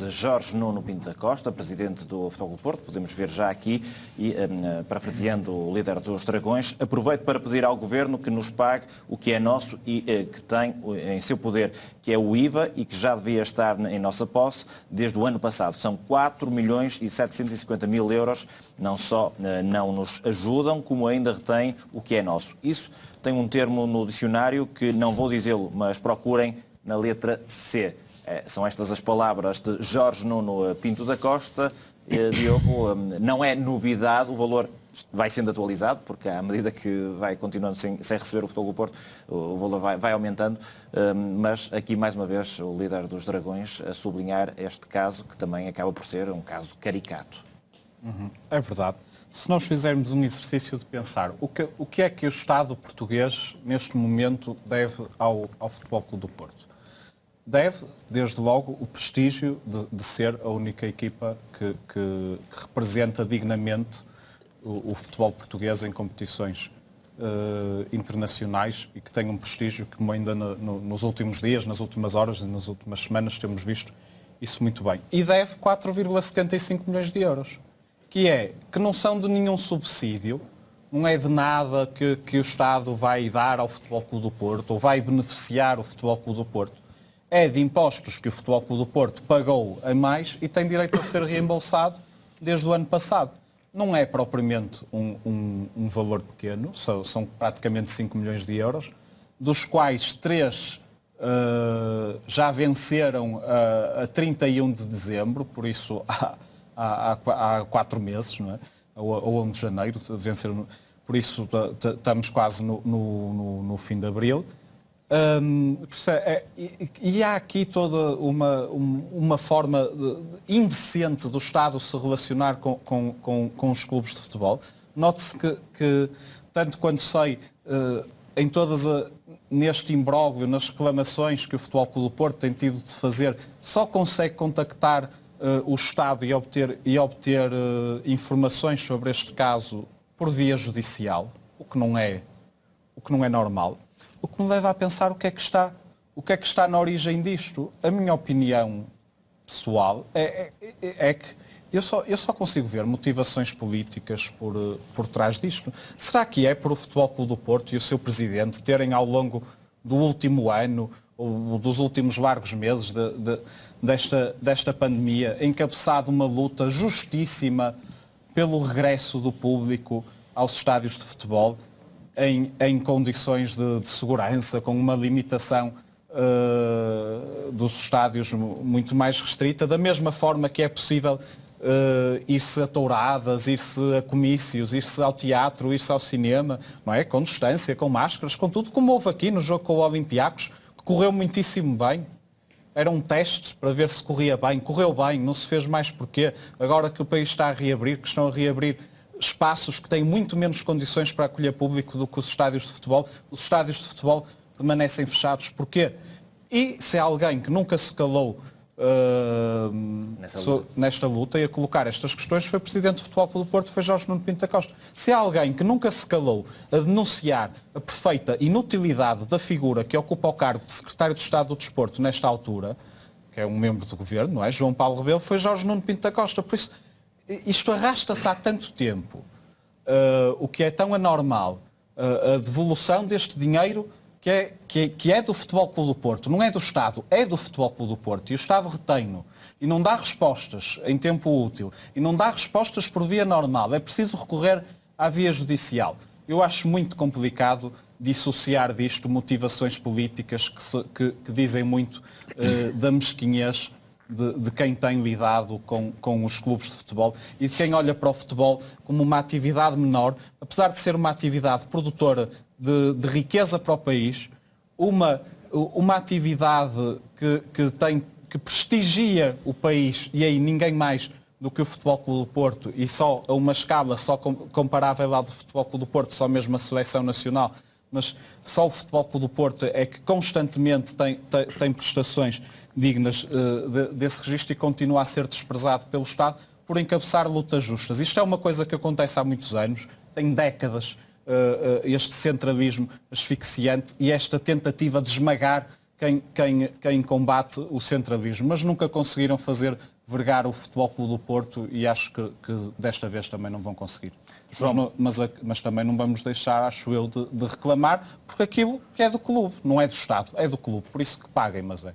de Jorge Nuno Pinto da Costa, presidente do Futebol Clube do Porto. Podemos ver já aqui, e parafraseando o líder dos Dragões: aproveito para pedir ao Governo que nos pague o que é nosso e que tem em seu poder, que é o IVA, e que já devia estar em nossa posse desde o ano passado. São 4.750.000 euros. Não só não nos ajudam, como ainda retêm o que é nosso. Isso tem um termo no dicionário que não vou dizê-lo, mas procurem na letra C. São estas as palavras de Jorge Nuno Pinto da Costa. Diogo, não é novidade, o valor vai sendo atualizado, porque à medida que vai continuando sem receber o Futebol do Porto, o valor vai aumentando, mas aqui mais uma vez o líder dos Dragões a sublinhar este caso, que também acaba por ser um caso caricato. É verdade. Se nós fizermos um exercício de pensar o que é que o Estado português neste momento deve ao Futebol Clube do Porto? Deve, desde logo, o prestígio de ser a única equipa que representa dignamente o futebol português em competições internacionais e que tem um prestígio que, como ainda nos últimos dias, nas últimas horas e nas últimas semanas temos visto isso muito bem. E deve 4,75 milhões de euros, que não são de nenhum subsídio, não é de nada que o Estado vai dar ao Futebol Clube do Porto ou vai beneficiar o Futebol Clube do Porto. É de impostos que o Futebol Clube do Porto pagou a mais e tem direito a ser reembolsado desde o ano passado. Não é propriamente um valor pequeno, são praticamente 5 milhões de euros, dos quais 3 já venceram a 31 de dezembro, por isso há 4 meses, não é? Ou 1 de janeiro, venceram, por isso estamos quase no fim de abril. E há aqui toda uma forma indecente do Estado se relacionar com os clubes de futebol. Note-se que tanto quanto sei, neste imbróglio, nas reclamações que o Futebol Clube do Porto tem tido de fazer, só consegue contactar o Estado e obter informações sobre este caso por via judicial, o que não é normal. O que me leva a pensar o que é que está na origem disto. A minha opinião pessoal é que eu só consigo ver motivações políticas por trás disto. Será que é por o Futebol Clube do Porto e o seu presidente terem, ao longo do último ano ou dos últimos largos meses desta pandemia, encabeçado uma luta justíssima pelo regresso do público aos estádios de futebol, em condições de segurança, com uma limitação dos estádios muito mais restrita, da mesma forma que é possível ir-se a touradas, ir-se a comícios, ir-se ao teatro, ir-se ao cinema, não é? Com distância, com máscaras, com tudo, como houve aqui no jogo com o Olympiacos, que correu muitíssimo bem. Era um teste para ver se corria bem, correu bem, não se fez mais porquê. Agora que o país está a reabrir, que estão a reabrir espaços que têm muito menos condições para acolher público do que os estádios de futebol permanecem fechados. Porquê? E se há alguém que nunca se calou nesta luta e a colocar estas questões, foi o Presidente do Futebol Clube do Porto, foi Jorge Nuno Pinto da Costa. Se há alguém que nunca se calou a denunciar a perfeita inutilidade da figura que ocupa o cargo de Secretário de Estado do Desporto nesta altura, que é um membro do Governo, não é? João Paulo Rebelo, foi Jorge Nuno Pinto da Costa. Por isso, isto arrasta-se há tanto tempo, o que é tão anormal, a devolução deste dinheiro que é do Futebol Clube do Porto, não é do Estado, é do Futebol Clube do Porto, e o Estado retém-no, e não dá respostas em tempo útil, e não dá respostas por via normal, é preciso recorrer à via judicial. Eu acho muito complicado dissociar disto motivações políticas que dizem muito da mesquinhez de quem tem lidado com os clubes de futebol e de quem olha para o futebol como uma atividade menor, apesar de ser uma atividade produtora de riqueza para o país, uma atividade que prestigia o país, e aí ninguém mais do que o Futebol Clube do Porto, e só a uma escala só comparável ao do Futebol Clube do Porto, só mesmo a seleção nacional, mas só o Futebol Clube do Porto é que constantemente tem prestações dignas desse registro e continua a ser desprezado pelo Estado por encabeçar lutas justas. Isto é uma coisa que acontece há muitos anos, tem décadas, este centralismo asfixiante e esta tentativa de esmagar quem combate o centralismo, mas nunca conseguiram fazer vergar o Futebol Clube do Porto e acho que desta vez também não vão conseguir. Mas também não vamos deixar, acho eu, de reclamar, porque aquilo que é do clube, não é do Estado, é do clube, por isso que paguem, mas é.